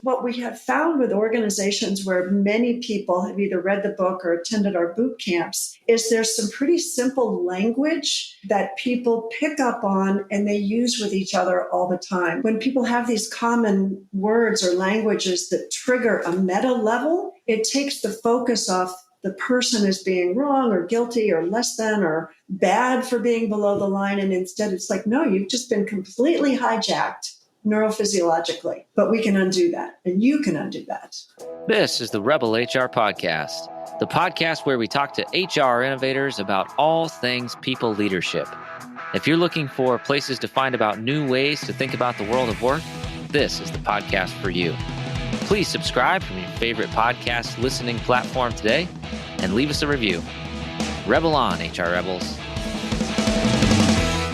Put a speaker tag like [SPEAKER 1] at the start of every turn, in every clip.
[SPEAKER 1] what we have found with organizations where many people have either read the book or attended our boot camps is there's some pretty simple language that people pick up on and they use with each other all the time. When people have these common words or languages that trigger a meta level, it takes the focus off the person as being wrong or guilty or less than or bad for being below the line. And instead it's like, no, you've just been completely hijacked neurophysiologically, but we can undo that, and you can undo that.
[SPEAKER 2] This is the Rebel HR Podcast, the podcast where we talk to HR innovators about all things people leadership. If you're looking for places to find about new ways to think about the world of work, this is the podcast for you. Please subscribe from your favorite podcast listening platform today and leave us a review. Rebel on, HR Rebels.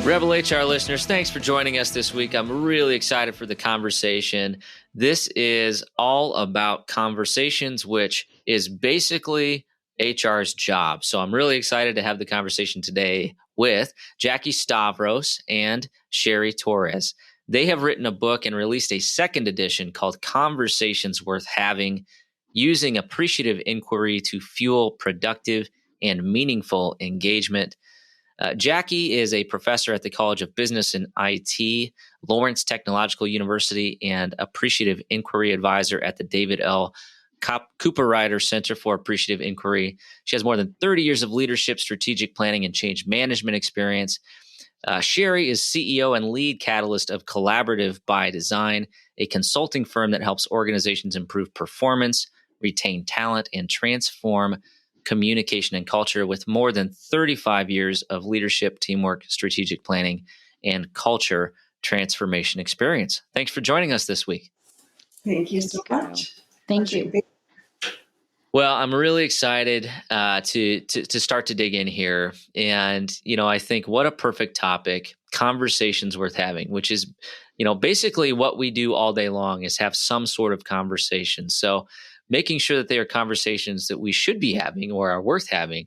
[SPEAKER 2] Rebel HR listeners, thanks for joining us this week. I'm really excited for the conversation. This is all about conversations, which is basically HR's job. So I'm really excited to have the conversation today with Jackie Stavros and Sherry Torres. They have written a book and released a second edition called Conversations Worth Having, Using Appreciative Inquiry to Fuel Productive and Meaningful Engagement. Jackie is a professor at the College of Business and IT, Lawrence Technological University, and appreciative inquiry advisor at the David L. Cooper Ryder Center for Appreciative Inquiry. She has more than 30 years of leadership, strategic planning, and change management experience. Sherry is CEO and lead catalyst of Collaborative by Design, a consulting firm that helps organizations improve performance, retain talent, and transform communication and culture with more than 35 years of leadership, teamwork, strategic planning, and culture transformation experience. Thanks for joining us this week.
[SPEAKER 1] Thank you so much.
[SPEAKER 3] Thank you.
[SPEAKER 2] Well, I'm really excited to start to dig in here. And, I think what a perfect topic, conversations worth having, which is, basically what we do all day long is have some sort of conversation. So making sure that they are conversations that we should be having or are worth having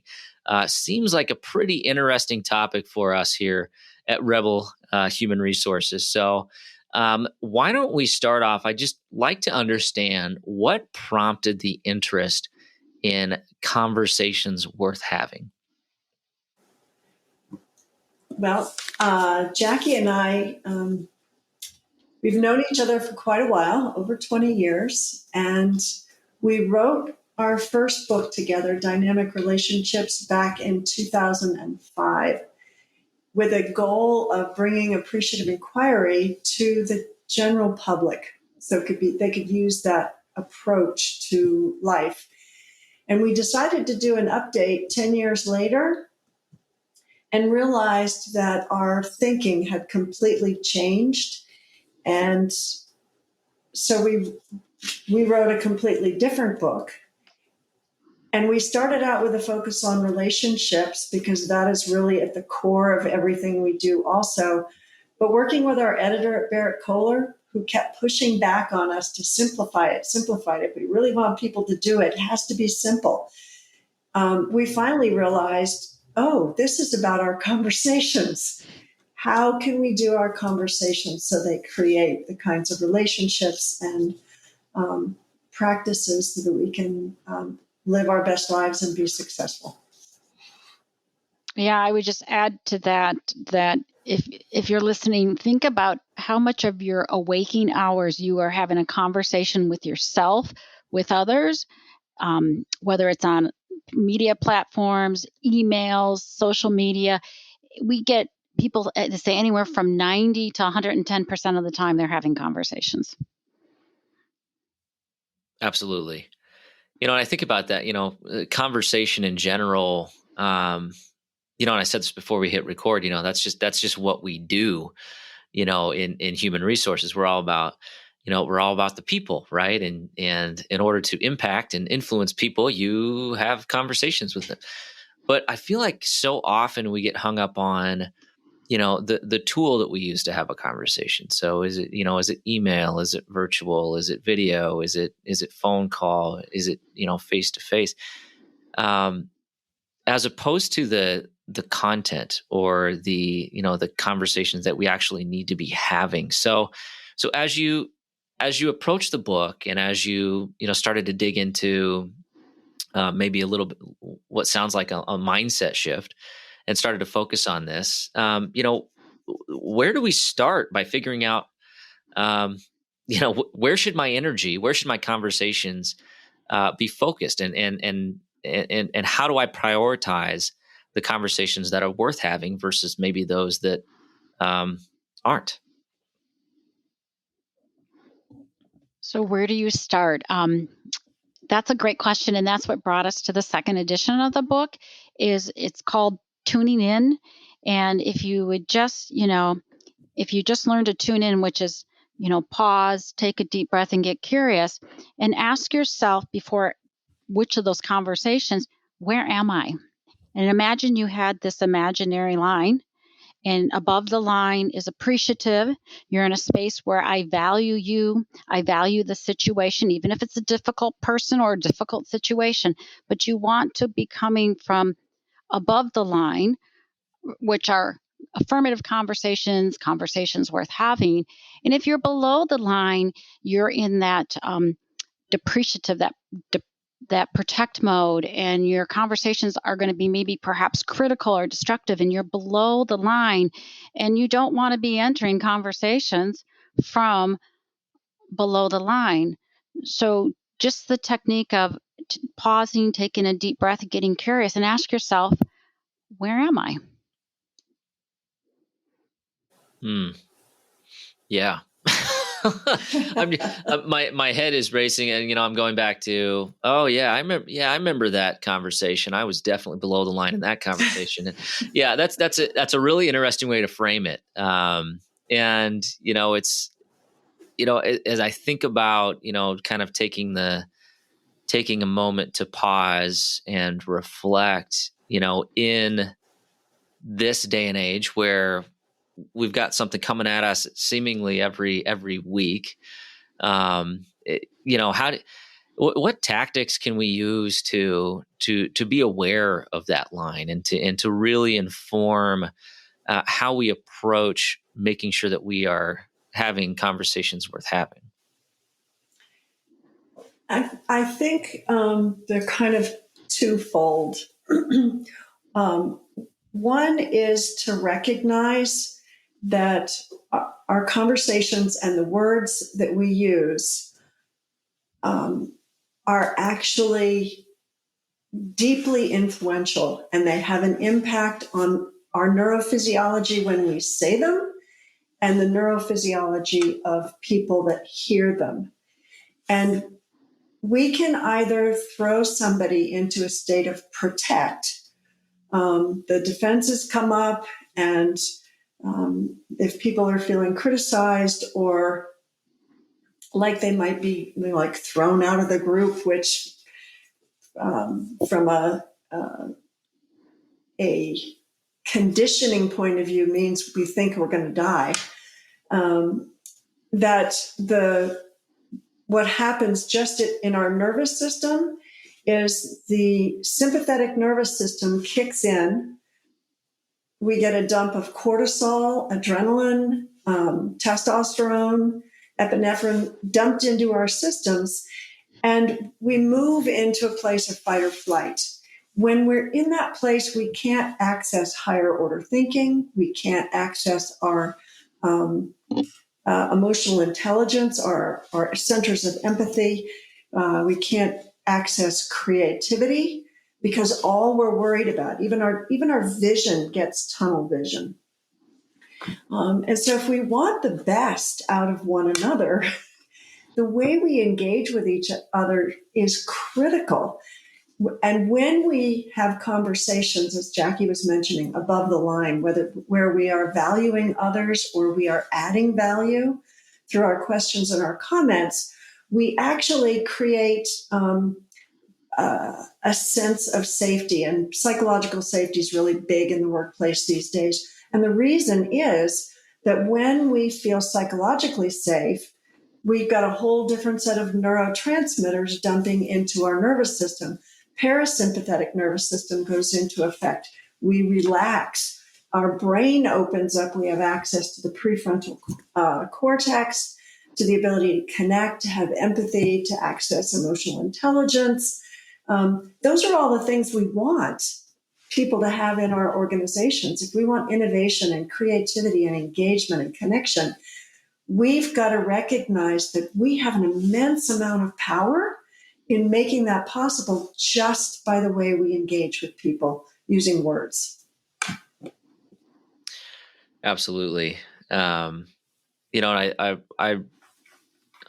[SPEAKER 2] seems like a pretty interesting topic for us here at Rebel Human Resources. So why don't we start off? I'd just like to understand what prompted the interest in conversations worth having.
[SPEAKER 1] Well, Jackie and I, we've known each other for quite a while, over 20 years, and we wrote our first book together, Dynamic Relationships, back in 2005, with a goal of bringing appreciative inquiry to the general public. So they could use that approach to life. And we decided to do an update 10 years later and realized that our thinking had completely changed. And so we wrote a completely different book. And we started out with a focus on relationships because that is really at the core of everything we do also. But working with our editor at Barrett Kohler, who kept pushing back on us to simplify it. If we really want people to do it, it has to be simple. We finally realized, this is about our conversations. How can we do our conversations so they create the kinds of relationships and practices so that we can live our best lives and be successful?
[SPEAKER 3] Yeah, I would just add to that if you're listening, think about how much of your waking hours you are having a conversation with yourself, with others, whether it's on media platforms, emails, social media. We get people to say anywhere from 90 to 110% of the time they're having conversations.
[SPEAKER 2] Absolutely. And I think about that, conversation in general, and I said this before we hit record, that's just what we do, in human resources. We're all about the people, right? And in order to impact and influence people, you have conversations with them. But I feel like so often we get hung up on, the tool that we use to have a conversation. So is it email? Is it virtual? Is it video? Is it phone call? Is it, face to face? As opposed to the content or the conversations that we actually need to be having. So as you as you approach the book and as you started to dig into maybe a little bit what sounds like a mindset shift and started to focus on this, where do we start by figuring out, where should my energy, where should my conversations be focused, and how do I prioritize the conversations that are worth having versus maybe those that aren't?
[SPEAKER 3] So where do you start? That's a great question, and that's what brought us to the second edition of the book. It's called Tuning In, and if you would just, if you just learn to tune in, which is, pause, take a deep breath, and get curious, and ask yourself before which of those conversations, where am I? And imagine you had this imaginary line. And above the line is appreciative. You're in a space where I value you. I value the situation, even if it's a difficult person or a difficult situation. But you want to be coming from above the line, which are affirmative conversations, conversations worth having. And if you're below the line, you're in that depreciative, that protect mode, and your conversations are going to be maybe perhaps critical or destructive, and you're below the line, and you don't want to be entering conversations from below the line. So just the technique of pausing, taking a deep breath, getting curious, and ask yourself, where am I?
[SPEAKER 2] Yeah. My head is racing, and I'm going back to, oh yeah, I remember that conversation. I was definitely below the line in that conversation. And yeah, that's a really interesting way to frame it. And it's as I think about kind of taking a moment to pause and reflect, in this day and age where we've got something coming at us seemingly every week. What tactics can we use to be aware of that line and to really inform how we approach making sure that we are having conversations worth having?
[SPEAKER 1] I think they're kind of twofold. One is to recognize that our conversations and the words that we use are actually deeply influential, and they have an impact on our neurophysiology when we say them and the neurophysiology of people that hear them. And we can either throw somebody into a state of protect. The defenses come up, and if people are feeling criticized or like they might be like thrown out of the group, which from a conditioning point of view means we think we're going to die, that what happens just in our nervous system is the sympathetic nervous system kicks in. We get a dump of cortisol, adrenaline, testosterone, epinephrine dumped into our systems, and we move into a place of fight or flight. When we're in that place, we can't access higher order thinking. We can't access our emotional intelligence, our centers of empathy. We can't access creativity because all we're worried about, even our vision gets tunnel vision. And so if we want the best out of one another, the way we engage with each other is critical. And when we have conversations, as Jackie was mentioning, above the line, where we are valuing others or we are adding value through our questions and our comments, we actually create a sense of safety. And psychological safety is really big in the workplace these days. And the reason is that when we feel psychologically safe, we've got a whole different set of neurotransmitters dumping into our nervous system. Parasympathetic nervous system goes into effect. We relax. Our brain opens up. We have access to the prefrontal cortex. to the ability to connect, to have empathy, to access emotional intelligence. Those are all the things we want people to have in our organizations. If we want innovation and creativity and engagement and connection, we've got to recognize that we have an immense amount of power in making that possible just by the way we engage with people using words.
[SPEAKER 2] Absolutely. And I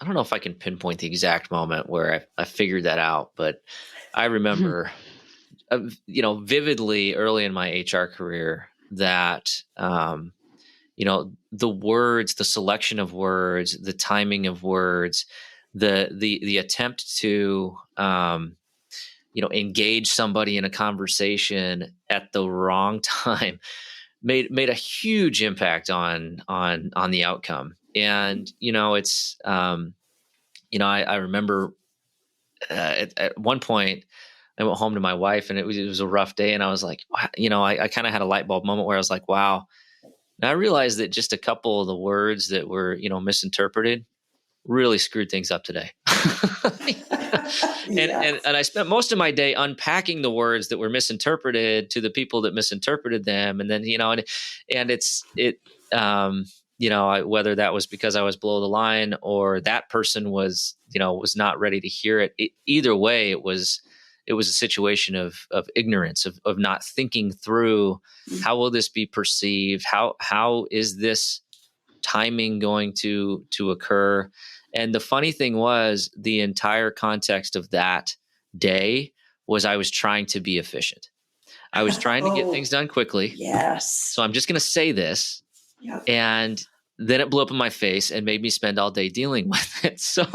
[SPEAKER 2] don't know if I can pinpoint the exact moment where I figured that out, but I remember, vividly early in my HR career that, the words, the selection of words, the timing of words, the attempt to, engage somebody in a conversation at the wrong time made a huge impact on the outcome. And, it's, I remember at one point I went home to my wife and it was a rough day. And I was like, I kind of had a light bulb moment where I was like, wow. And I realized that just a couple of the words that were, misinterpreted really screwed things up today.
[SPEAKER 1] Yes.
[SPEAKER 2] And I spent most of my day unpacking the words that were misinterpreted to the people that misinterpreted them. And then, whether that was because I was below the line or that person was not ready to hear it. Either way, it was a situation of ignorance, of not thinking through how will this be perceived? How is this timing going to occur? And the funny thing was, the entire context of that day was I was trying to be efficient. I was trying to get things done quickly.
[SPEAKER 1] Yes.
[SPEAKER 2] So I'm just going to say this.
[SPEAKER 1] Yep.
[SPEAKER 2] And then it blew up in my face and made me spend all day dealing with it. So,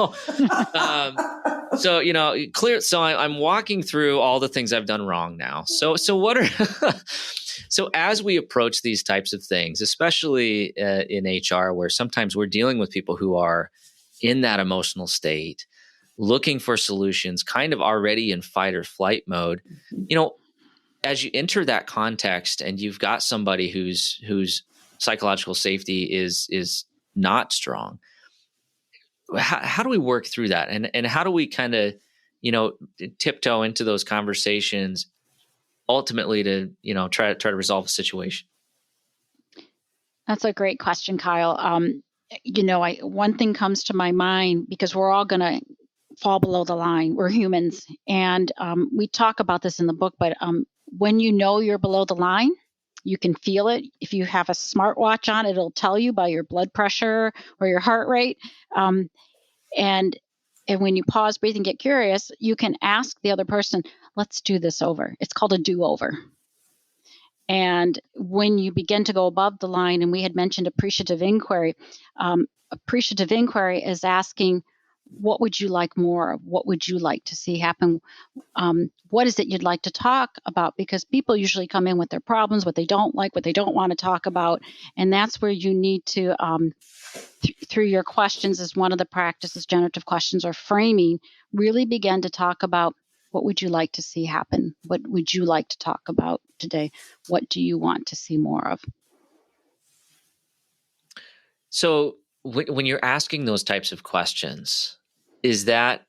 [SPEAKER 2] clear. So I'm walking through all the things I've done wrong now. So what are, so as we approach these types of things, especially in HR, where sometimes we're dealing with people who are in that emotional state, looking for solutions, kind of already in fight or flight mode, as you enter that context and you've got somebody whose psychological safety is not strong, how do we work through that? And how do we kind of, tiptoe into those conversations ultimately to, try to resolve the situation?
[SPEAKER 3] That's a great question, Kyle. One thing comes to my mind, because we're all going to fall below the line. We're humans. And we talk about this in the book, but when you're below the line, you can feel it. If you have a smartwatch on, it'll tell you by your blood pressure or your heart rate. And when you pause, breathe, and get curious, you can ask the other person, let's do this over. It's called a do-over. And when you begin to go above the line, and we had mentioned appreciative inquiry is asking, what would you like more of? What would you like to see happen? What is it you'd like to talk about? Because people usually come in with their problems, what they don't like, what they don't want to talk about. And that's where you need to, through your questions, as one of the practices, generative questions or framing, really begin to talk about, what would you like to see happen? What would you like to talk about today? What do you want to see more of?
[SPEAKER 2] So when you're asking those types of questions, is that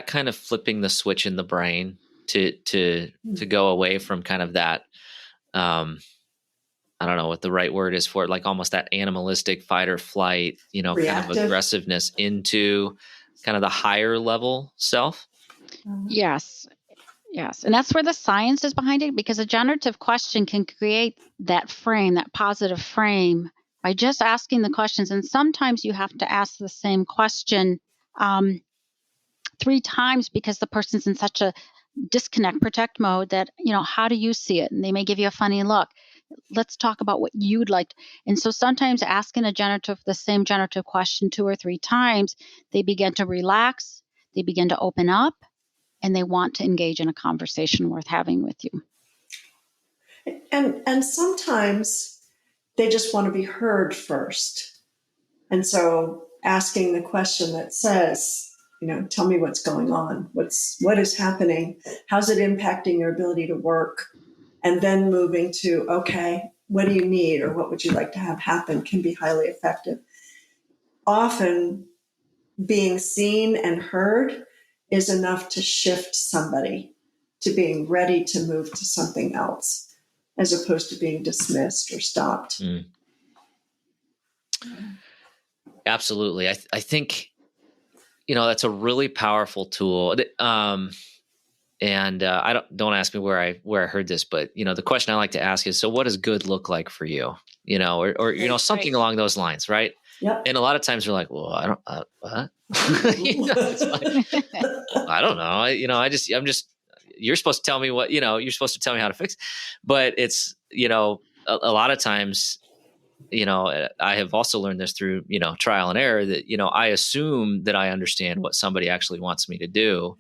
[SPEAKER 2] kind of flipping the switch in the brain to go away from kind of that, I don't know what the right word is for it, like almost that animalistic fight or flight,
[SPEAKER 1] Reactive.
[SPEAKER 2] kind of aggressiveness into kind of the higher level self?
[SPEAKER 3] Yes. And that's where the science is behind it, because a generative question can create that frame, that positive frame, by just asking the questions. And sometimes you have to ask the same question 3 times, because the person's in such a disconnect, protect mode that, how do you see it? And they may give you a funny look. Let's talk about what you'd like. And so sometimes asking the same generative question 2 or 3 times, they begin to relax, they begin to open up, and they want to engage in a conversation worth having with you.
[SPEAKER 1] And sometimes they just want to be heard first. And so asking the question that says, tell me what's going on. What is happening? How's it impacting your ability to work? And then moving to, okay, what do you need or what would you like to have happen, can be highly effective. Often being seen and heard is enough to shift somebody to being ready to move to something else, as opposed to being dismissed or stopped.
[SPEAKER 2] Absolutely. I think, that's a really powerful tool. And I don't ask me where I heard this, but the question I like to ask is, so what does good look like for you? Or something
[SPEAKER 3] Right.
[SPEAKER 2] along those lines, right?
[SPEAKER 1] Yep.
[SPEAKER 2] And a lot of times we're like, well, I don't, what? It's like, I don't know. I'm just, you're supposed to tell me what, you're supposed to tell me how to fix it. But it's, a lot of times, I have also learned this through, trial and error that, I assume that I understand what somebody actually wants me to do.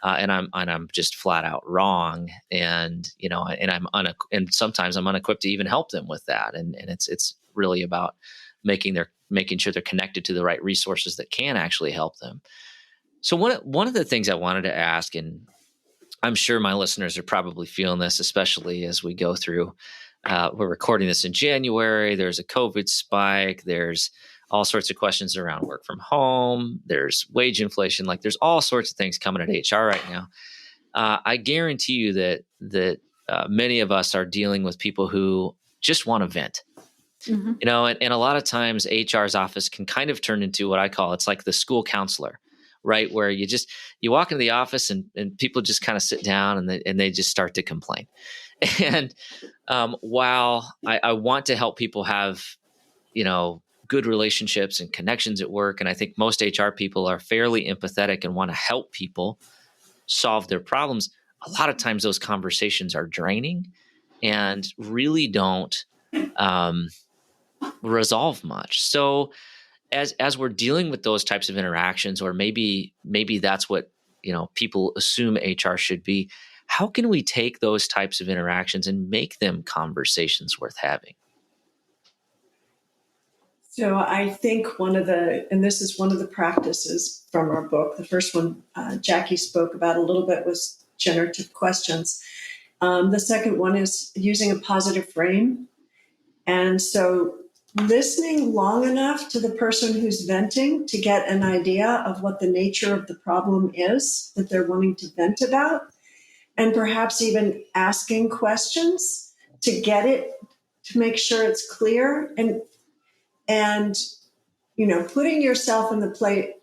[SPEAKER 2] And I'm just flat out wrong. And, and sometimes I'm unequipped to even help them with that. And it's really about making sure they're connected to the right resources that can actually help them. So one of the things I wanted to ask, and I'm sure my listeners are probably feeling this, especially as we go through, we're recording this in January. There's a COVID spike. There's all sorts of questions around work from home. There's wage inflation. Like there's all sorts of things coming at HR right now. I guarantee you that many of us are dealing with people who just want to vent.
[SPEAKER 3] Mm-hmm.
[SPEAKER 2] And a lot of times HR's office can kind of turn into what I call, it's like the school counselor, right? Where you walk into the office and people just kind of sit down and they just start to complain. And while I want to help people have, good relationships and connections at work, and I think most HR people are fairly empathetic and want to help people solve their problems, a lot of times those conversations are draining and really don't resolve much. So as we're dealing with those types of interactions, or maybe that's what people assume HR should be, how can we take those types of interactions and make them conversations worth having?
[SPEAKER 1] So I think and this is one of the practices from our book, the first one Jackie spoke about a little bit was generative questions. The second one is using a positive frame. And so listening long enough to the person who's venting to get an idea of what the nature of the problem is that they're wanting to vent about, and perhaps even asking questions to get it, to make sure it's clear, and putting yourself in the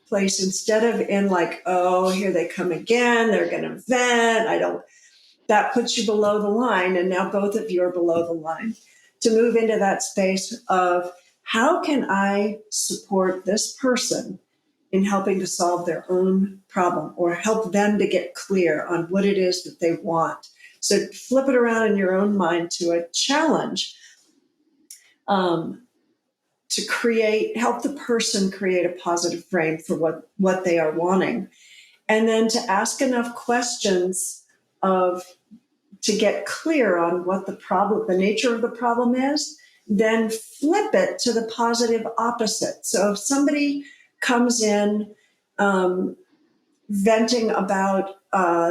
[SPEAKER 1] place instead of in like, oh, here they come again, they're going to vent, that puts you below the line, and now both of you are below the line. To move into that space of, how can I support this person in helping to solve their own problem, or help them to get clear on what it is that they want. So flip it around in your own mind to a challenge, to help the person create a positive frame for what they are wanting. And then to ask enough questions to get clear on what the nature of the problem is, then flip it to the positive opposite. So if somebody comes in venting about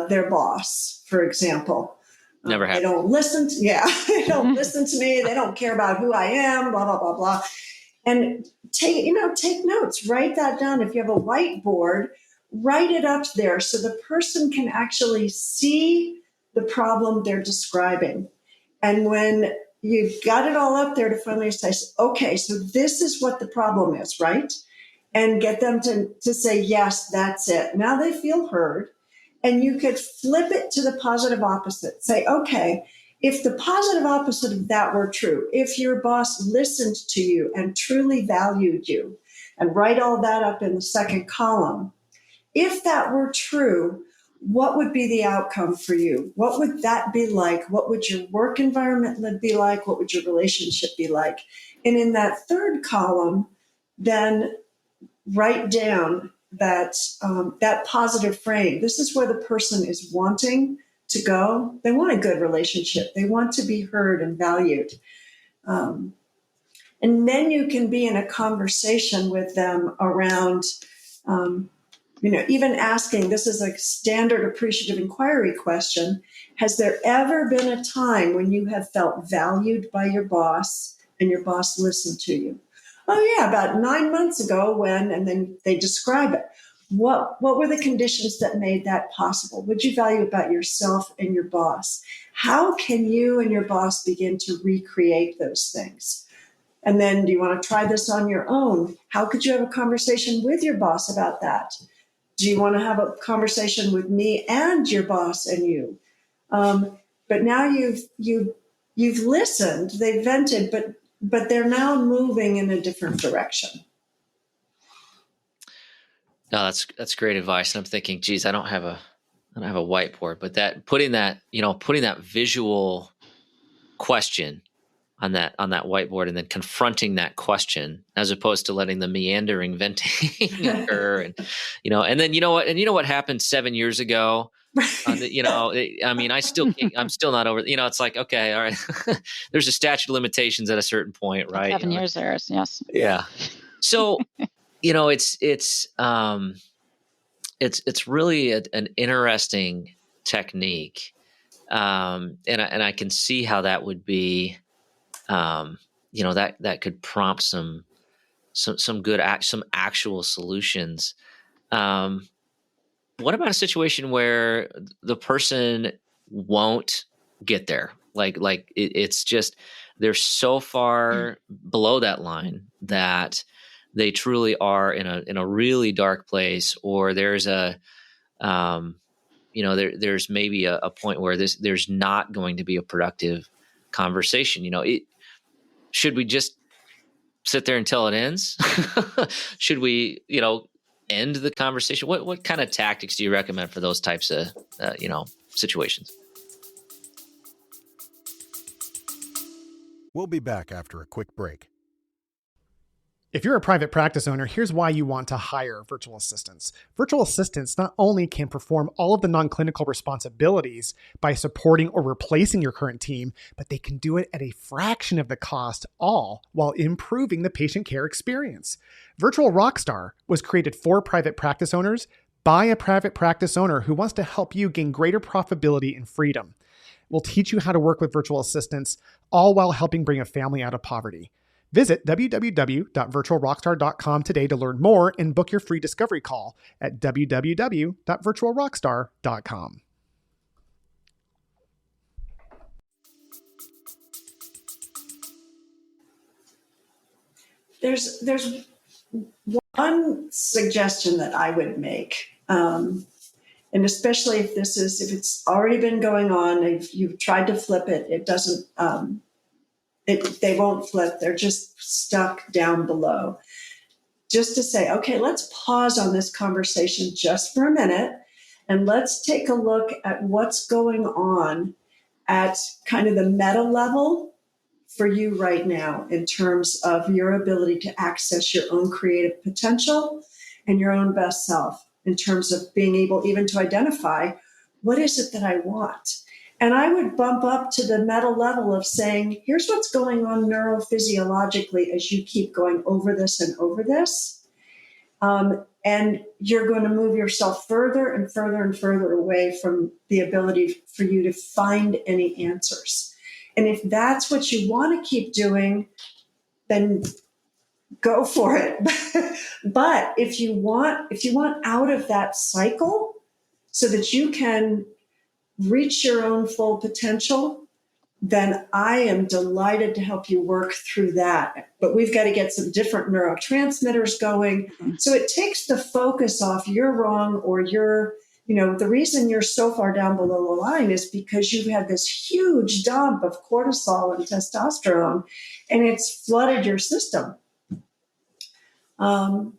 [SPEAKER 1] their boss, for example,
[SPEAKER 2] Never happened.
[SPEAKER 1] They don't listen they don't listen to me. They don't care about who I am, blah, blah, blah, blah. And take notes, write that down. If you have a whiteboard, write it up there so the person can actually see the problem they're describing. And when you've got it all up there, to finally say, okay, so this is what the problem is, right? And get them to say, yes, that's it. Now they feel heard. And you could flip it to the positive opposite. Say, okay, if the positive opposite of that were true, if your boss listened to you and truly valued you, and write all that up in the second column, if that were true, what would be the outcome for you? What would that be like? What would your work environment be like? What would your relationship be like? And in that third column, then write down that positive frame. This is where the person is wanting to go. They want a good relationship. They want to be heard and valued. And then you can be in a conversation with them around, even asking, this is a standard appreciative inquiry question. Has there ever been a time when you have felt valued by your boss and your boss listened to you? Oh yeah, about 9 months ago when, and then they describe it. What were the conditions that made that possible? What do you value about yourself and your boss? How can you and your boss begin to recreate those things? And then, do you want to try this on your own? How could you have a conversation with your boss about that? Do you want to have a conversation with me and your boss and you? But now you've listened. They vented, but they're now moving in a different direction.
[SPEAKER 2] No, that's great advice. And I'm thinking, geez, I don't have a whiteboard, but putting that visual question on that whiteboard and then confronting that question as opposed to letting the meandering venting occur. And then, you know what happened 7 years ago? I still can't, I'm still not over, it's like, okay, all right. There's a statute of limitations at a certain point, right?
[SPEAKER 3] 7 years there is, yes.
[SPEAKER 2] Yeah. So, it's really an interesting technique. And I can see how that would be, that could prompt some good some actual solutions. What about a situation where the person won't get there? Like it's just, they're so far below that line that they truly are in a really dark place, or there's there's maybe a point where there's not going to be a productive conversation. Should we just sit there until it ends? Should we, end the conversation? What kind of tactics do you recommend for those types of, situations?
[SPEAKER 4] We'll be back after a quick break.
[SPEAKER 5] If you're a private practice owner, here's why you want to hire virtual assistants. Virtual assistants not only can perform all of the non-clinical responsibilities by supporting or replacing your current team, but they can do it at a fraction of the cost, all while improving the patient care experience. Virtual Rockstar was created for private practice owners by a private practice owner who wants to help you gain greater profitability and freedom. We'll teach you how to work with virtual assistants, all while helping bring a family out of poverty. Visit www.virtualrockstar.com today to learn more and book your free discovery call at www.virtualrockstar.com.
[SPEAKER 1] There's one suggestion that I would make, and especially if it's already been going on, if you've tried to flip it, it doesn't. They won't flip. They're just stuck down below. Just to say, okay, let's pause on this conversation just for a minute, and let's take a look at what's going on at kind of the meta level for you right now in terms of your ability to access your own creative potential and your own best self, in terms of being able even to identify what is it that I want. And I would bump up to the meta level of saying, here's what's going on neurophysiologically as you keep going over this and over this. And you're going to move yourself further and further and further away from the ability for you to find any answers. And if that's what you want to keep doing, then go for it. But if you want out of that cycle so that you can reach your own full potential, then I am delighted to help you work through that. But we've got to get some different neurotransmitters going. So it takes the focus off you're wrong, or the reason you're so far down below the line is because you've had this huge dump of cortisol and testosterone, and it's flooded your system. And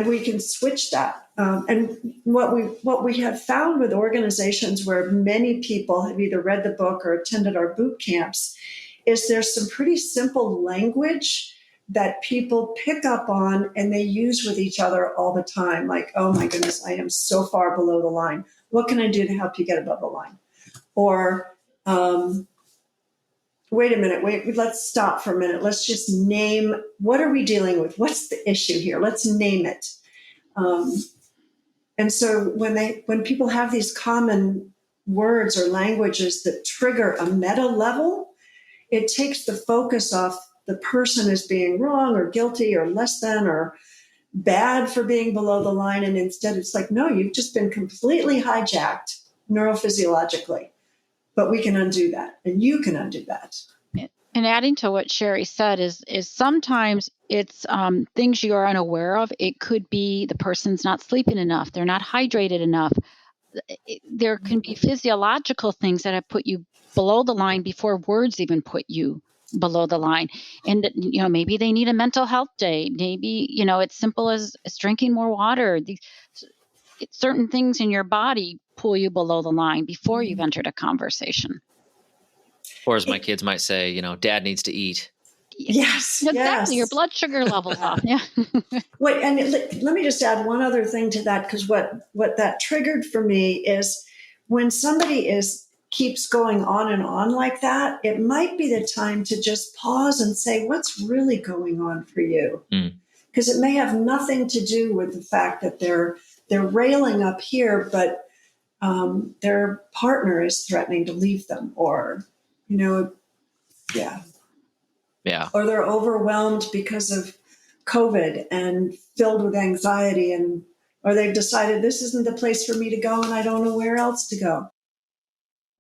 [SPEAKER 1] we can switch that. And what we have found with organizations where many people have either read the book or attended our boot camps is there's some pretty simple language that people pick up on and they use with each other all the time. Like, oh my goodness, I am so far below the line. What can I do to help you get above the line? Or, wait a minute, let's stop for a minute. Let's just name, what are we dealing with? What's the issue here? Let's name it. And so when people have these common words or languages that trigger a meta level, it takes the focus off the person is being wrong or guilty or less than or bad for being below the line. And instead it's like, no, you've just been completely hijacked neurophysiologically. But we can undo that, and you can undo that.
[SPEAKER 3] And adding to what Sherry said is sometimes it's things you are unaware of. It could be the person's not sleeping enough. They're not hydrated enough. There can be physiological things that have put you below the line before words even put you below the line. And, maybe they need a mental health day. Maybe, it's simple as drinking more water. Certain things in your body pull you below the line before you've entered a conversation.
[SPEAKER 2] Or as my kids might say, dad needs to eat.
[SPEAKER 1] Yes,
[SPEAKER 3] exactly.
[SPEAKER 1] yes.
[SPEAKER 3] Your blood sugar levels off. Yeah.
[SPEAKER 1] Wait, and let me just add one other thing to that, because what that triggered for me is when somebody keeps going on and on like that, it might be the time to just pause and say, what's really going on for you? Because it may have nothing to do with the fact that they're railing up here, but their partner is threatening to leave them, or or they're overwhelmed because of COVID and filled with anxiety, or they've decided this isn't the place for me to go and I don't know where else to go.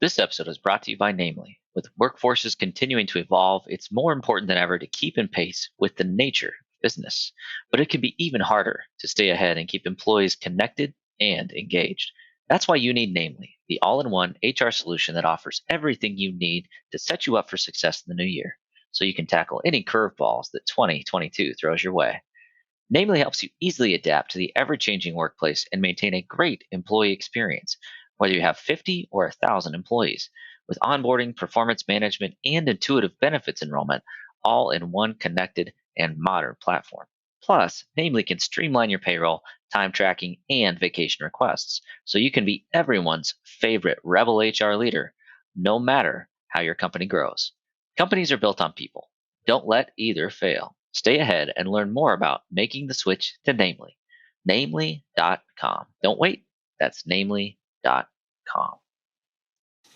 [SPEAKER 6] This episode is brought to you by Namely. With workforces continuing to evolve, it's more important than ever to keep in pace with the nature of business. But it can be even harder to stay ahead and keep employees connected and engaged. That's why you need Namely, the all-in-one HR solution that offers everything you need to set you up for success in the new year, so you can tackle any curveballs that 2022 throws your way. Namely helps you easily adapt to the ever-changing workplace and maintain a great employee experience, whether you have 50 or 1,000 employees, with onboarding, performance management, and intuitive benefits enrollment, all in one connected and modern platform. Plus, Namely can streamline your payroll, time tracking, and vacation requests, so you can be everyone's favorite rebel HR leader, no matter how your company grows. Companies are built on people. Don't let either fail. Stay ahead and learn more about making the switch to Namely. Namely.com. Don't wait. That's Namely.com.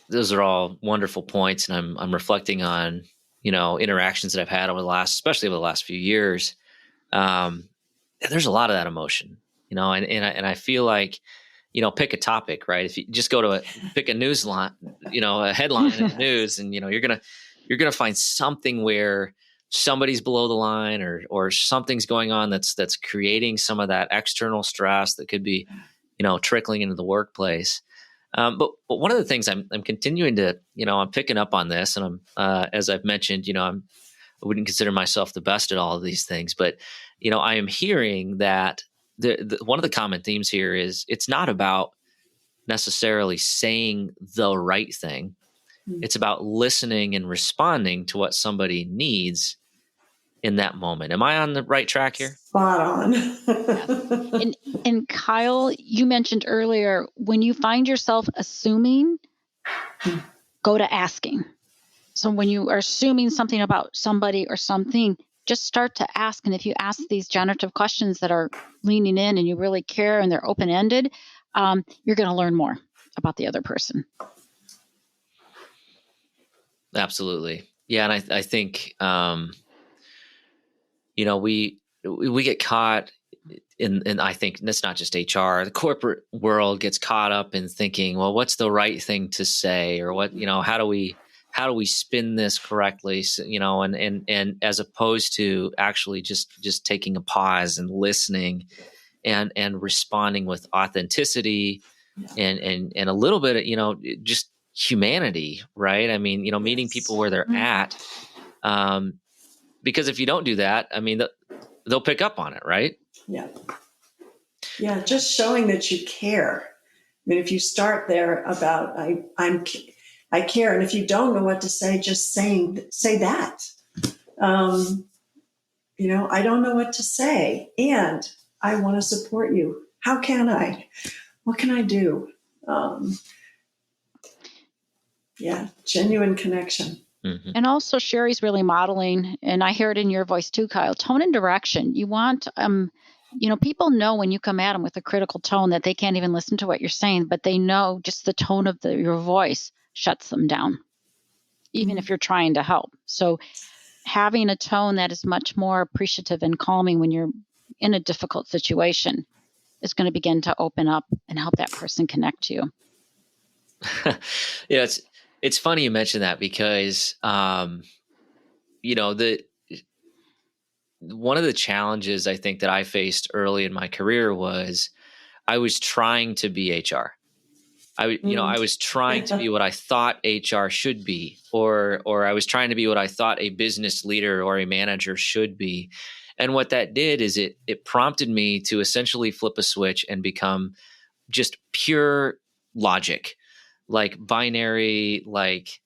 [SPEAKER 2] Those are all wonderful points, and I'm reflecting on interactions that I've had especially over the last few years. There's a lot of that emotion, and I feel like pick a topic, right? If you just go to pick a news line, a headline in the news, and you're gonna find something where somebody's below the line, or something's going on that's creating some of that external stress that could be trickling into the workplace. But one of the things I'm continuing to, I'm picking up on this, and I'm, as I've mentioned, I wouldn't consider myself the best at all of these things, but, I am hearing that one of the common themes here is it's not about necessarily saying the right thing. It's about listening and responding to what somebody needs in that moment. Am I on the right track here?
[SPEAKER 1] Spot on.
[SPEAKER 3] And Kyle, you mentioned earlier, when you find yourself assuming, go to asking. So when you are assuming something about somebody or something, just start to ask. And if you ask these generative questions that are leaning in and you really care and they're open-ended, you're going to learn more about the other person.
[SPEAKER 2] Absolutely. Yeah. And I think, we get caught in I think it's not just HR, the corporate world gets caught up in thinking, well, what's the right thing to say, or what, how do we spin this correctly? So, and as opposed to actually just taking a pause and listening and responding with authenticity and a little bit of, just humanity, right? I mean, meeting people where they're at. Because if you don't do that, I mean, they'll pick up on it, right?
[SPEAKER 1] Yeah. Yeah, just showing that you care. I mean, if you start there about I care, and if you don't know what to say, just say that. I don't know what to say, and I want to support you. How can I? What can I do? Genuine connection.
[SPEAKER 2] Mm-hmm.
[SPEAKER 3] And also Sherry's really modeling, and I hear it in your voice too, Kyle, tone and direction. You want, people know when you come at them with a critical tone that they can't even listen to what you're saying, but they know just the tone of your voice shuts them down, even if you're trying to help. So having a tone that is much more appreciative and calming when you're in a difficult situation is going to begin to open up and help that person connect to you.
[SPEAKER 2] Yeah, it's funny you mention that because the one of the challenges I think that I faced early in my career was I was trying to be HR. I was trying to be what I thought HR should be, or I was trying to be what I thought a business leader or a manager should be. And what that did is it prompted me to essentially flip a switch and become just pure logic, like binary, like,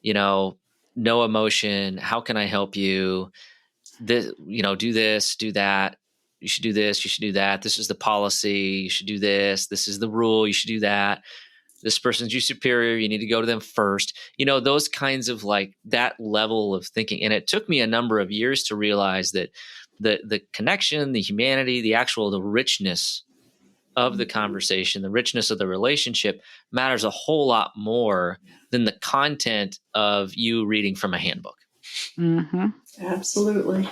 [SPEAKER 2] no emotion. How can I help you? This, do this, do that. You should do this. You should do that. This is the policy. You should do this. This is the rule. You should do that. This person's your superior. You need to go to them first. Those kinds of like that level of thinking. And it took me a number of years to realize that the connection, the humanity, the richness of the conversation, the richness of the relationship matters a whole lot more than the content of you reading from a handbook.
[SPEAKER 3] Mm-hmm.
[SPEAKER 1] Absolutely.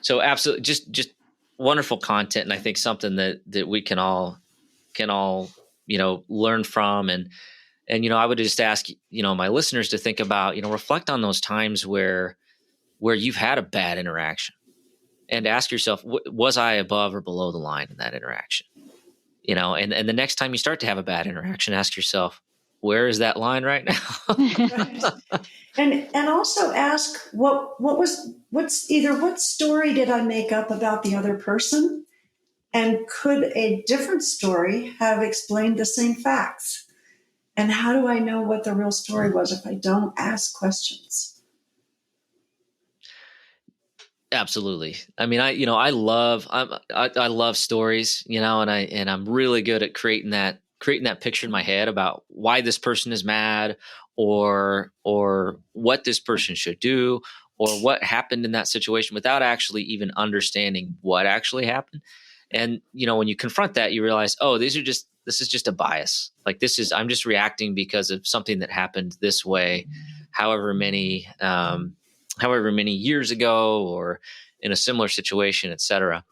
[SPEAKER 2] So absolutely, just wonderful content, and I think something that we can all learn from, and I would just ask my listeners to think about reflect on those times where you've had a bad interaction, and ask yourself, was I above or below the line in that interaction? And the next time you start to have a bad interaction, ask yourself, where is that line right now?
[SPEAKER 1] Right. And also ask what story did I make up about the other person? And could a different story have explained the same facts? And how do I know what the real story was if I don't ask questions?
[SPEAKER 2] Absolutely. I mean, I love stories, and I'm really good at creating that picture in my head about why this person is mad, or what this person should do, or what happened in that situation without actually even understanding what actually happened. And when you confront that, you realize, oh, this is just a bias. Like I'm just reacting because of something that happened this way, however many years ago, or in a similar situation, et cetera.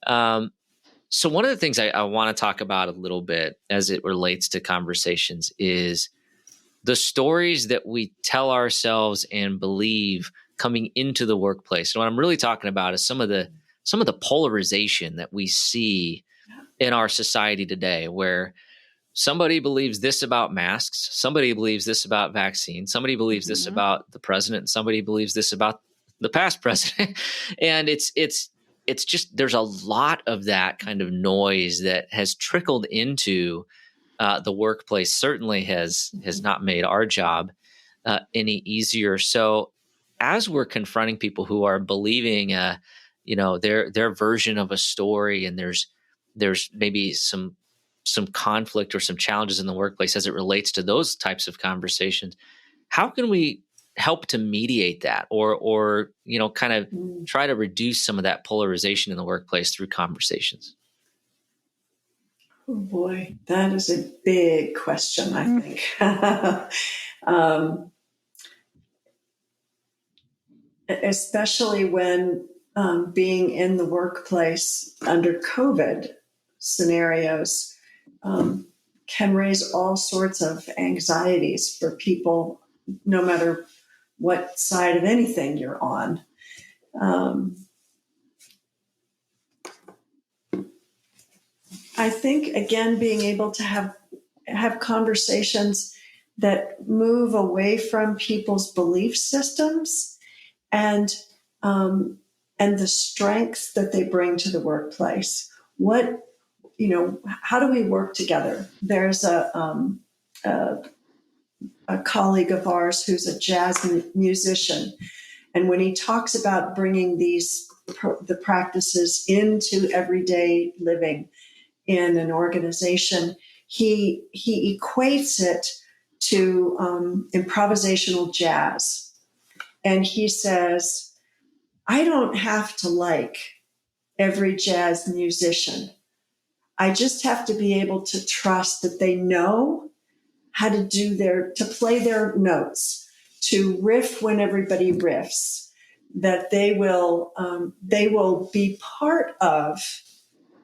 [SPEAKER 2] So one of the things I want to talk about a little bit as it relates to conversations is the stories that we tell ourselves and believe coming into the workplace. And what I'm really talking about is some of the polarization that we see in our society today, where somebody believes this about masks, somebody believes this about vaccines, somebody believes this about the president, and somebody believes this about the past president. And it's just, there's a lot of that kind of noise that has trickled into the workplace. Certainly has not made our job any easier. So as we're confronting people who are believing their version of a story, and there's maybe some conflict or some challenges in the workplace as it relates to those types of conversations, how can we help to mediate that, or kind of try to reduce some of that polarization in the workplace through conversations?
[SPEAKER 1] Oh boy, that is a big question, I think. Especially when being in the workplace under COVID scenarios can raise all sorts of anxieties for people, no matter what side of anything you're on. I think, again, being able to have conversations that move away from people's belief systems and the strengths that they bring to the workplace. How do we work together? There's a colleague of ours who's a jazz musician, and when he talks about bringing the practices into everyday living in an organization, he equates it to improvisational jazz. And he says, I don't have to like every jazz musician. I just have to be able to trust that they know how to play their notes, to riff when everybody riffs, that they will be part of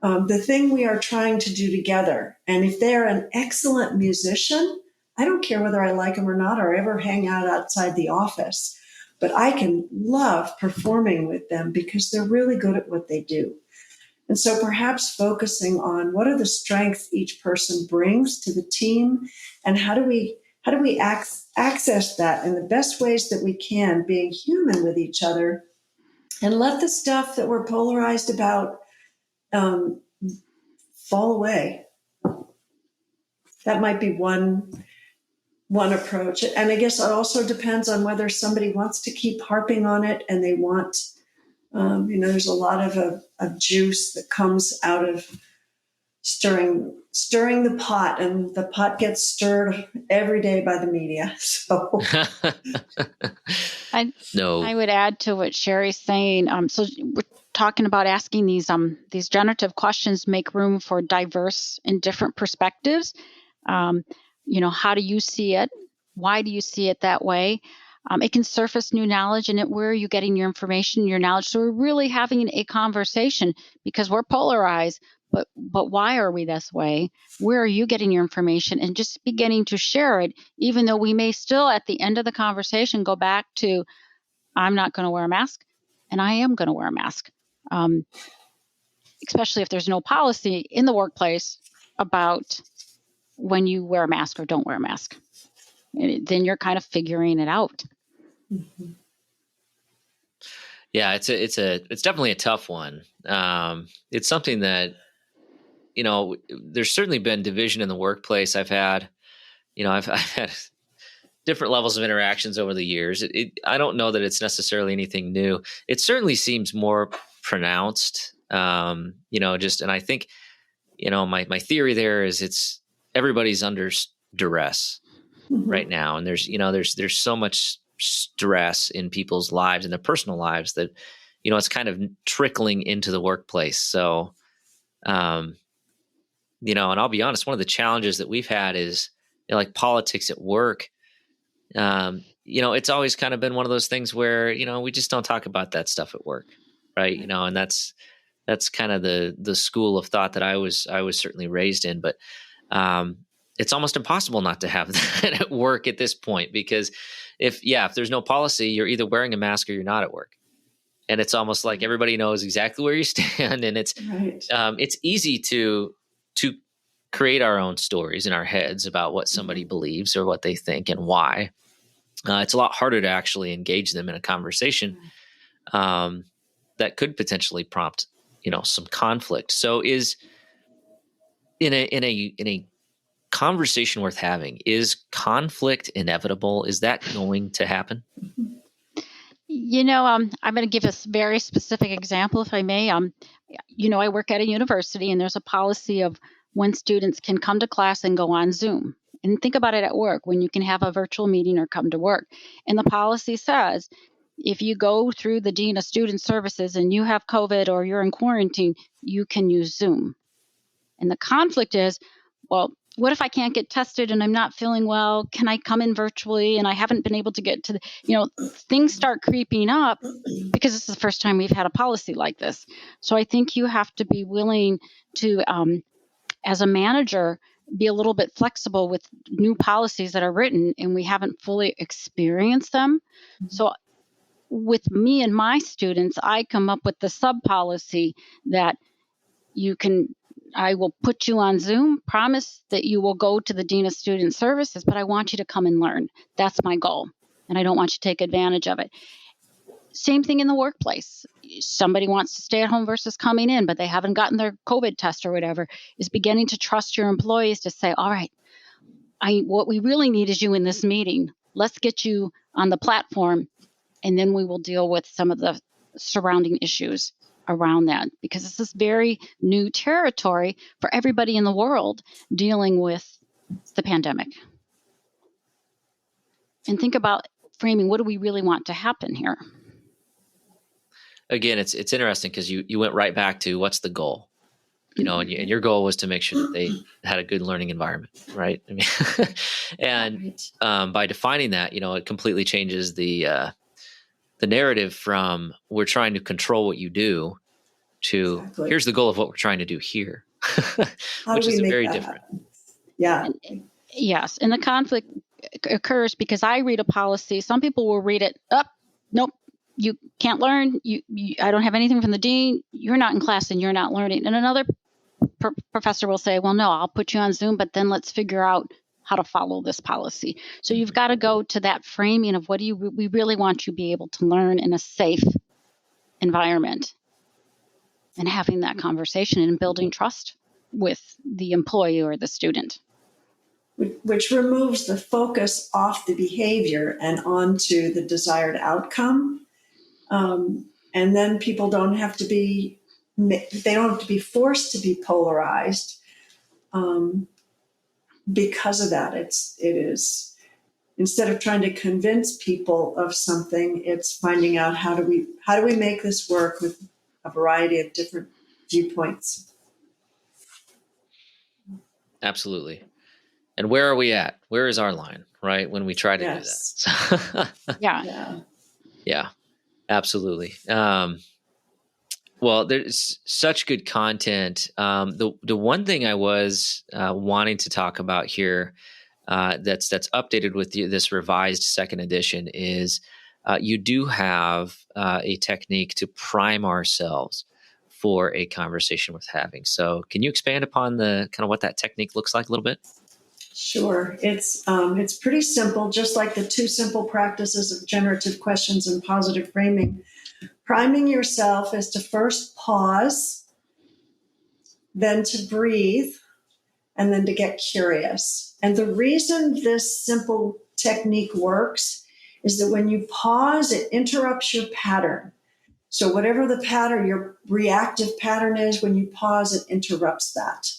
[SPEAKER 1] the thing we are trying to do together. And if they're an excellent musician, I don't care whether I like them or not, or ever hang out outside the office, but I can love performing with them because they're really good at what they do. And so perhaps focusing on what are the strengths each person brings to the team, and how do we access that in the best ways that we can, being human with each other, and let the stuff that we're polarized about fall away. That might be one approach. And I guess it also depends on whether somebody wants to keep harping on it, and they want, there's a lot of juice that comes out of stirring the pot, and the pot gets stirred every day by the media. So
[SPEAKER 3] I would add to what Sherry's saying. So we're talking about asking these generative questions, make room for diverse and different perspectives. How do you see it? Why do you see it that way? It can surface new knowledge, and where are you getting your information, your knowledge? So we're really having a conversation because we're polarized. But why are we this way? Where are you getting your information? And just beginning to share it, even though we may still at the end of the conversation go back to, I'm not going to wear a mask, and I am going to wear a mask. Especially if there's no policy in the workplace about when you wear a mask or don't wear a mask. Then you're kind of figuring it out.
[SPEAKER 1] Mm-hmm.
[SPEAKER 2] Yeah, it's definitely a tough one. It's something that, there's certainly been division in the workplace. I've had different levels of interactions over the years. I don't know that it's necessarily anything new. It certainly seems more pronounced. And I think, my theory there is it's everybody's under duress right now. And there's so much stress in people's lives and their personal lives that, it's kind of trickling into the workplace. So, and I'll be honest, one of the challenges that we've had is like politics at work. It's always kind of been one of those things where, we just don't talk about that stuff at work. Right. And that's kind of the school of thought that I was certainly raised in, but, it's almost impossible not to have that at work at this point, because if there's no policy, you're either wearing a mask or you're not at work. And it's almost like everybody knows exactly where you stand. And it's,
[SPEAKER 1] right.
[SPEAKER 2] It's easy to create our own stories in our heads about what somebody believes or what they think and why. It's a lot harder to actually engage them in a conversation that could potentially prompt, some conflict. So is in a conversation worth having, is conflict inevitable? Is that going to happen?
[SPEAKER 3] I'm going to give a very specific example, if I may. I work at a university, and there's a policy of when students can come to class and go on Zoom. And think about it at work, when you can have a virtual meeting or come to work. And the policy says, if you go through the Dean of Student Services and you have COVID or you're in quarantine, you can use Zoom. And the conflict is, well, what if I can't get tested and I'm not feeling well? Can I come in virtually? And I haven't been able to get to things start creeping up because this is the first time we've had a policy like this. So I think you have to be willing to, as a manager, be a little bit flexible with new policies that are written and we haven't fully experienced them. So with me and my students, I come up with the sub policy that I will put you on Zoom, promise that you will go to the Dean of Student Services, but I want you to come and learn. That's my goal. And I don't want you to take advantage of it. Same thing in the workplace. Somebody wants to stay at home versus coming in, but they haven't gotten their COVID test or whatever, is beginning to trust your employees to say, all right, what we really need is you in this meeting. Let's get you on the platform, and then we will deal with some of the surrounding issues around that, because this is very new territory for everybody in the world dealing with the pandemic. And think about framing, what do we really want to happen here?
[SPEAKER 2] Again, it's interesting because you went right back to what's the goal, and your goal was to make sure that they had a good learning environment, right? I mean, and by defining that, it completely changes the the narrative from we're trying to control what you do to
[SPEAKER 1] Exactly.
[SPEAKER 2] here's the goal of what we're trying to do here,
[SPEAKER 1] How
[SPEAKER 2] which
[SPEAKER 1] do we
[SPEAKER 2] is
[SPEAKER 1] make
[SPEAKER 2] very
[SPEAKER 1] that
[SPEAKER 2] different.
[SPEAKER 1] happen? Yeah.
[SPEAKER 3] Yes, and the conflict occurs because I read a policy. Some people will read it up. Nope, you can't learn. I don't have anything from the dean. You're not in class and you're not learning. And another professor will say, well, no, I'll put you on Zoom, but then let's figure out how to follow this policy. So you've got to go to that framing of what we really want you to be able to learn in a safe environment, and having that conversation and building trust with the employee or the student.
[SPEAKER 1] Which removes the focus off the behavior and onto the desired outcome. And then people don't have to be forced to be polarized because of that. It is, instead of trying to convince people of something, it's finding out how do we make this work with a variety of different viewpoints.
[SPEAKER 2] Absolutely. And where are we at? Where is our line, right? When we try to do that.
[SPEAKER 3] Yeah.
[SPEAKER 2] Yeah, absolutely. Well, there's such good content. The one thing I was wanting to talk about here that's updated with this revised second edition is you do have a technique to prime ourselves for a conversation worth having. So can you expand upon the kind of what that technique looks like a little bit?
[SPEAKER 1] Sure. It's pretty simple, just like the 2 simple practices of generative questions and positive framing. Priming yourself is to first pause, then to breathe, and then to get curious. And the reason this simple technique works is that when you pause, it interrupts your pattern. So whatever the pattern, your reactive pattern is, when you pause, it interrupts that.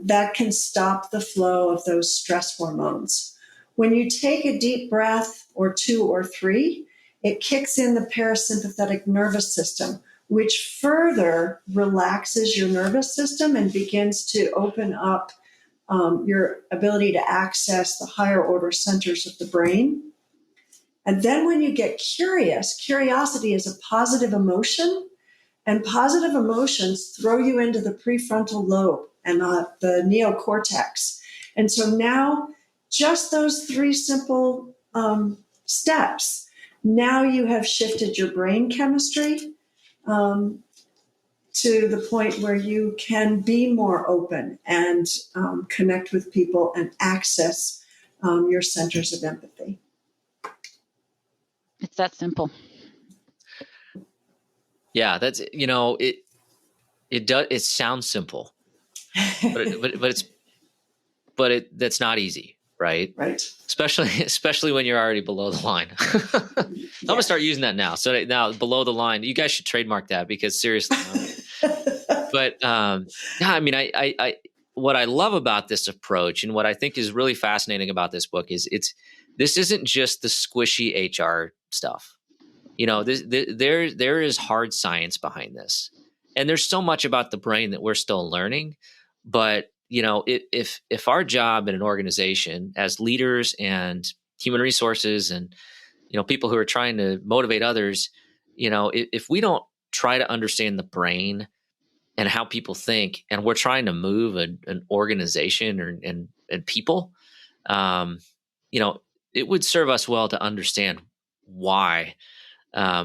[SPEAKER 1] That can stop the flow of those stress hormones. When you take a deep breath or 2 or 3, it kicks in the parasympathetic nervous system, which further relaxes your nervous system and begins to open up your ability to access the higher order centers of the brain. And then when you get curious, curiosity is a positive emotion, and positive emotions throw you into the prefrontal lobe and the neocortex. And so now, just those 3 simple steps, now you have shifted your brain chemistry to the point where you can be more open and connect with people and access your centers of empathy.
[SPEAKER 3] It's that simple.
[SPEAKER 2] Yeah, that's, it sounds simple, but that's not easy, right?
[SPEAKER 1] Right.
[SPEAKER 2] Especially when you're already below the line. I'm gonna start using that now. So now below the line, you guys should trademark that, because seriously. But I mean, I what I love about this approach and what I think is really fascinating about this book is this isn't just the squishy HR stuff. There is hard science behind this, and there's so much about the brain that we're still learning. But if our job in an organization as leaders and human resources and people who are trying to motivate others, if we don't try to understand the brain and how people think, and we're trying to move an organization and people, it would serve us well to understand why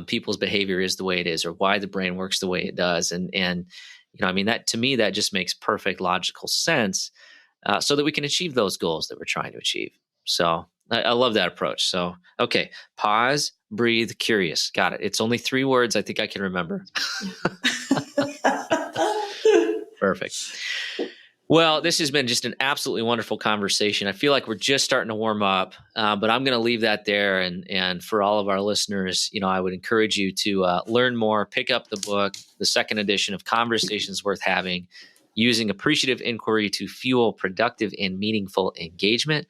[SPEAKER 2] people's behavior is the way it is, or why the brain works the way it does. And I mean, that to me, that just makes perfect logical sense, so that we can achieve those goals that we're trying to achieve. So I love that approach. So, okay. Pause, breathe, curious. Got it. It's only 3 words. I think I can remember. Perfect. Well, this has been just an absolutely wonderful conversation. I feel like we're just starting to warm up, but I'm going to leave that there. And for all of our listeners, I would encourage you to learn more, pick up the book, the second edition of Conversations Worth Having, Using Appreciative Inquiry to Fuel Productive and Meaningful Engagement.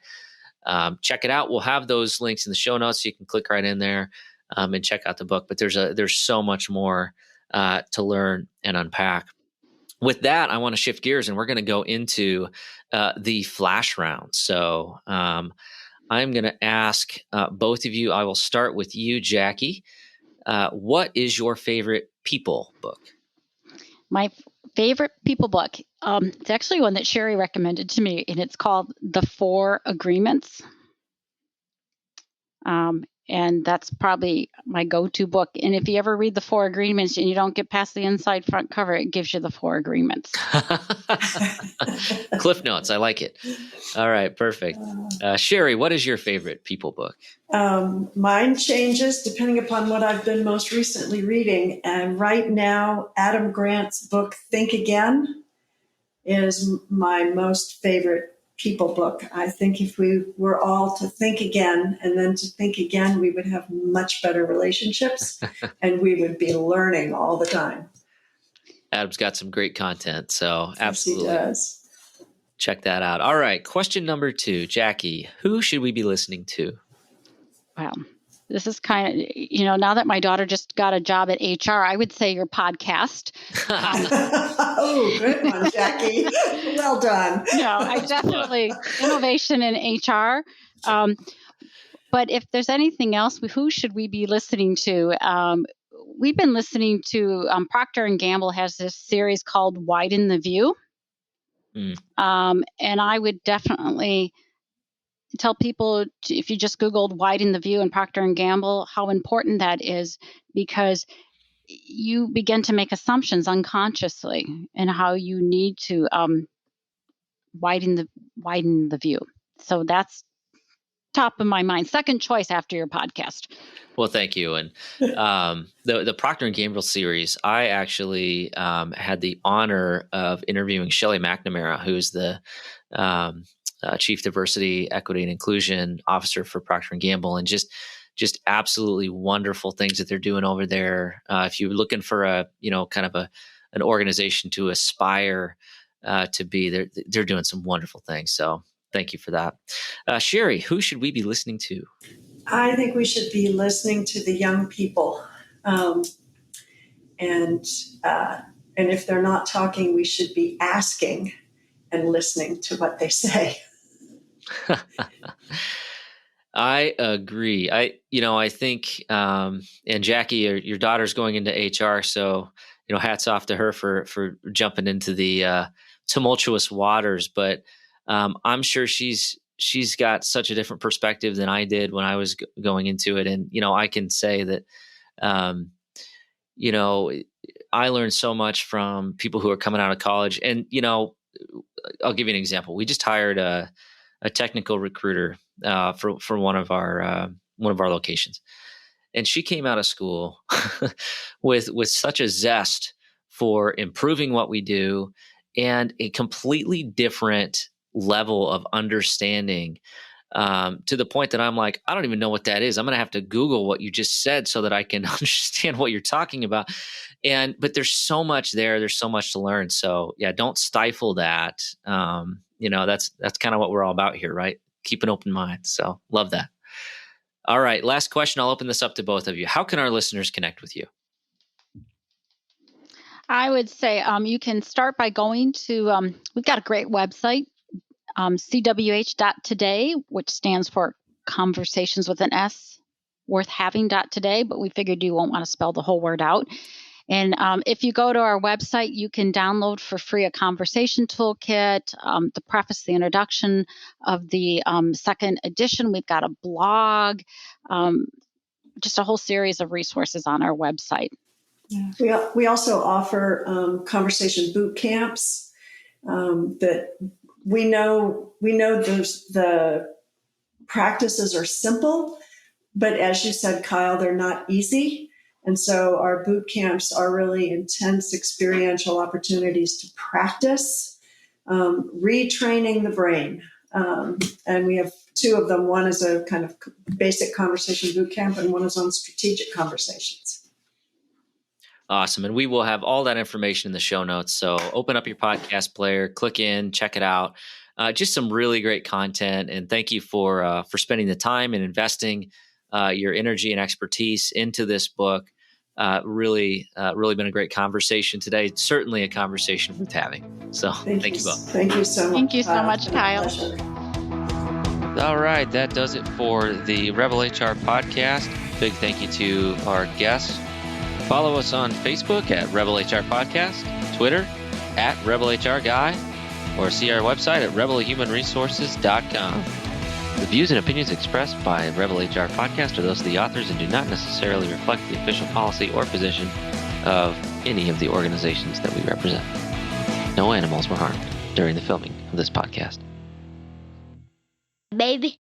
[SPEAKER 2] Check it out. We'll have those links in the show notes, so you can click right in there and check out the book. But there's so much more to learn and unpack. With that, I want to shift gears, and we're going to go into the flash round. So I'm going to ask both of you. I will start with you, Jackie. What is your favorite people book?
[SPEAKER 3] My favorite people book, it's actually one that Sherry recommended to me, and it's called The 4 Agreements. And that's probably my go-to book. And if you ever read The 4 Agreements and you don't get past the inside front cover, it gives you the 4 agreements.
[SPEAKER 2] Cliff Notes. I like it. All right. Perfect. Sherry, what is your favorite people book?
[SPEAKER 1] Mine changes depending upon what I've been most recently reading. And right now, Adam Grant's book, Think Again, is my most favorite people book. I think if we were all to think again and then to think again, we would have much better relationships and we would be learning all the time.
[SPEAKER 2] Adam's got some great content, so absolutely.
[SPEAKER 1] Yes, he does.
[SPEAKER 2] Check that out. All right. Question number 2, Jackie, who should we be listening to?
[SPEAKER 3] Wow. This is kind of, now that my daughter just got a job at HR, I would say your podcast.
[SPEAKER 1] Oh, good one, Jackie. Well done.
[SPEAKER 3] No, I definitely, innovation in HR. But if there's anything else, who should we be listening to? We've been listening to, Procter & Gamble has this series called Widen the View. And I would definitely tell people if you just Googled Widen the View and Procter & Gamble, how important that is, because you begin to make assumptions unconsciously and how you need to widen the view. So that's top of my mind. Second choice after your podcast.
[SPEAKER 2] Well, thank you. And the Procter & Gamble series, I actually had the honor of interviewing Shelley McNamara, who's the Chief Diversity, Equity, and Inclusion Officer for Procter & Gamble, and just absolutely wonderful things that they're doing over there. If you're looking for an organization to aspire to be, they're doing some wonderful things. So thank you for that. Sherry, who should we be listening to?
[SPEAKER 1] I think we should be listening to the young people. And if they're not talking, we should be asking and listening to what they say.
[SPEAKER 2] I agree. I think, and Jackie, your daughter's going into HR, so hats off to her for jumping into the tumultuous waters. But I'm sure she's got such a different perspective than I did when I was going into it, and I can say that, I learned so much from people who are coming out of college, and I'll give you an example. We just hired a technical recruiter for one of our locations, and she came out of school with such a zest for improving what we do and a completely different level of understanding, to the point that I'm like, I don't even know what that is. I'm going to have to Google what you just said so that I can understand what you're talking about. But there's so much there. There's so much to learn. So yeah, don't stifle that. That's kind of what we're all about here, right? Keep an open mind. So love that. All right. Last question. I'll open this up to both of you. How can our listeners connect with you?
[SPEAKER 3] I would say you can start by going to, we've got a great website, cwh.today, which stands for Conversations with an S, worth having.today, but we figured you won't want to spell the whole word out. And if you go to our website, you can download for free a conversation toolkit, the preface, the introduction of the second edition. We've got a blog, just a whole series of resources on our website.
[SPEAKER 1] Yeah. We also offer conversation boot camps that we know the practices are simple, but as you said, Kyle, they're not easy. And so our boot camps are really intense experiential opportunities to practice retraining the brain. And we have 2 of them. One is a kind of basic conversation boot camp, and one is on strategic conversations.
[SPEAKER 2] Awesome. And we will have all that information in the show notes. So open up your podcast player, click in, check it out. Just some really great content. And thank you for spending the time and investing your energy and expertise into this book. Really been a great conversation today. Certainly a conversation worth having. So thank you both.
[SPEAKER 1] Thank you so much.
[SPEAKER 3] Thank you so much, Kyle.
[SPEAKER 1] Pleasure.
[SPEAKER 2] All right, that does it for the Rebel HR podcast. Big thank you to our guests. Follow us on Facebook at Rebel HR Podcast, Twitter at Rebel HR Guy, or see our website at rebelhumanresources.com. The views and opinions expressed by Rebel HR Podcast are those of the authors and do not necessarily reflect the official policy or position of any of the organizations that we represent. No animals were harmed during the filming of this podcast.
[SPEAKER 7] Baby.